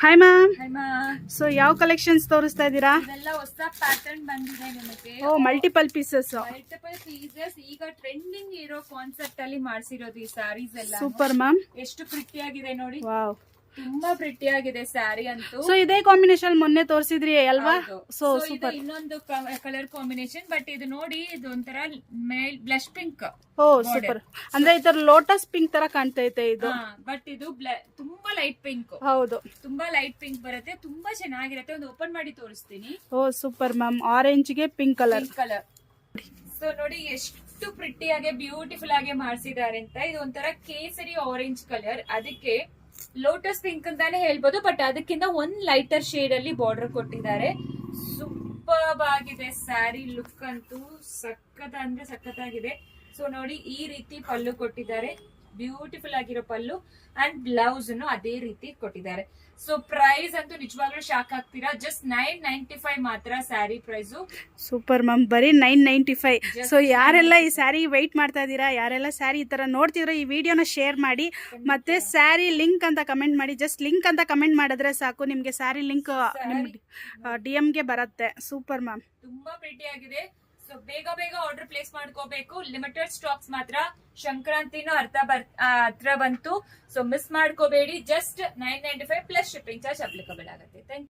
Hi ma'am. Hi ma'am. So ಯಾವ collections ತೋರಿಸ್ತಾ ಇದ್ದೀರಾ? ಇದೆಲ್ಲ ಹೊಸ ಪ್ಯಾಟರ್ನ್ ಬಂದಿದೆ ನಿಮಗೆ. Multiple pieces. ಮಲ್ಟಿಪಲ್ ಪೀಸಸ್ ಈಗ ಟ್ರೆಂಡಿಂಗ್ ಇರೋ ಕಾನ್ಸೆಪ್ಟ್ ಅಲ್ಲಿ ಮಾಡಿಸಿರೋದು ಈ ಸ್ಯಾರೀಸ್ ಎಲ್ಲ. Super ma'am. ಎಷ್ಟು ಪ್ರಿಟಿ ಆಗಿದೆ ನೋಡಿ. ವಾವ್, ತುಂಬಾ ಪ್ರಿಟಿ ಆಗಿದೆ ಸ್ಯಾರಿ ಅಂತೂ. ಸೊ ಇದೇ ಕಾಂಬಿನೇಷನ್ ಮೊನ್ನೆ ತೋರಿಸಿದ್ರಿ ಅಲ್ವಾ? ಸೊ ಇದು ಸೂಪರ್. ಇನ್ನೊಂದು ಕಲರ್ ಕಾಂಬಿನೇಷನ್, ಬಟ್ ಇದು ನೋಡಿ ಇದು ಒಂಥರ ಬ್ಲಶ್ ಪಿಂಕ್. ಓ ಸೂಪರ್. ಅಂದ್ರೆ ಈ ತರ ಲೋಟಸ್ ಪಿಂಕ್ ತರ ಕಾಣ್ತೈತೆ ಇದು. ಬಟ್ ಇದು ತುಂಬಾ ಲೈಟ್ ಪಿಂಕ್. ಹೌದು, ತುಂಬಾ ಲೈಟ್ ಪಿಂಕ್ ಬರುತ್ತೆ, ತುಂಬಾ ಚೆನ್ನಾಗಿರುತ್ತೆ. ಒಂದು ಓಪನ್ ಮಾಡಿ ತೋರಿಸ್ತೀನಿ. ಓ ಸೂಪರ್ ಮ್ಯಾಮ್. ಆರೆಂಜ್ ಗೆ ಪಿಂಕ್ ಕಲರ್. ಸೊ ನೋಡಿ ಎಷ್ಟು ಪ್ರಿಟಿ ಆಗಿ ಬ್ಯೂಟಿಫುಲ್ ಆಗಿ ಮಾಡಿಸಿದ್ದಾರೆ ಅಂತ. ಇದು ಒಂಥರ ಕೇಸರಿ ಆರೆಂಜ್ ಕಲರ್, ಅದಕ್ಕೆ ಲೋಟಸ್ ಪಿಂಕ್ ಅಂತಾನೆ ಹೇಳ್ಬೋದು, ಬಟ್ ಅದಕ್ಕಿಂತ ಒಂದ್ ಲೈಟರ್ ಶೇಡ್ ಅಲ್ಲಿ ಬಾರ್ಡರ್ ಕೊಟ್ಟಿದ್ದಾರೆ. ಸೂಪರ್ ಆಗಿದೆ ಸ್ಯಾರಿ ಲುಕ್ ಅಂತೂ. ಸಖತ್ತಾಗಿದೆ. ಸೊ ನೋಡಿ ಈ ರೀತಿ ಪಲ್ಲು ಕೊಟ್ಟಿದ್ದಾರೆ, ಬ್ಯೂಟಿಫುಲ್ ಆಗಿರೋ ಪಲ್ಲು, ಅಂಡ್ ಬ್ಲೌಸ್ ಅದೇ ರೀತಿ ಕೊಟ್ಟಿದ್ದಾರೆ. ಸೊ ಪ್ರೈಸ್ ಅಂತೂ ನಿಜವಾಗ್ಲೂ ಶಾಕ್ ಆಗ್ತೀರಾ. ಜಸ್ಟ್ 995 ಮಾತ್ರ ಸ್ಯಾರಿ ಪ್ರೈಸ್. ಸೂಪರ್ ಮ್ಯಾಮ್, ಬರೀ 995. ಸೊ ಯಾರೆಲ್ಲ ಈ ಸ್ಯಾರಿ ವೆಯ್ಟ್ ಮಾಡ್ತಾ ಇದ್ದೀರಾ, ಯಾರೆಲ್ಲ ಸ್ಯಾರಿ ಈ ತರ ನೋಡ್ತಿದ್ರೆ ಈ ವಿಡಿಯೋನ ಶೇರ್ ಮಾಡಿ, ಮತ್ತೆ ಸ್ಯಾರಿ ಲಿಂಕ್ ಅಂತ ಕಮೆಂಟ್ ಮಾಡಿ. ಜಸ್ಟ್ ಲಿಂಕ್ ಅಂತ ಕಮೆಂಟ್ ಮಾಡಿದ್ರೆ ಸಾಕು, ನಿಮ್ಗೆ ಸ್ಯಾರಿ ಲಿಂಕ್ DM ಗೆ ಬರುತ್ತೆ. ಸೂಪರ್ ಮ್ಯಾಮ್, ತುಂಬಾ ಪ್ರಿಟಿ ಆಗಿದೆ. ಸೊ ಬೇಗ ಆರ್ಡರ್ ಪ್ಲೇಸ್ ಮಾಡ್ಕೋಬೇಕು. ಲಿಮಿಟೆಡ್ ಸ್ಟಾಕ್ಸ್ ಮಾತ್ರ. ಸಂಕ್ರಾಂತಿನೂ ಹತ್ರ ಬಂತು, ಸೊ ಮಿಸ್ ಮಾಡ್ಕೋಬೇಡಿ. Just 995 plus shipping charge applicable ಆಗುತ್ತೆ. Thank you.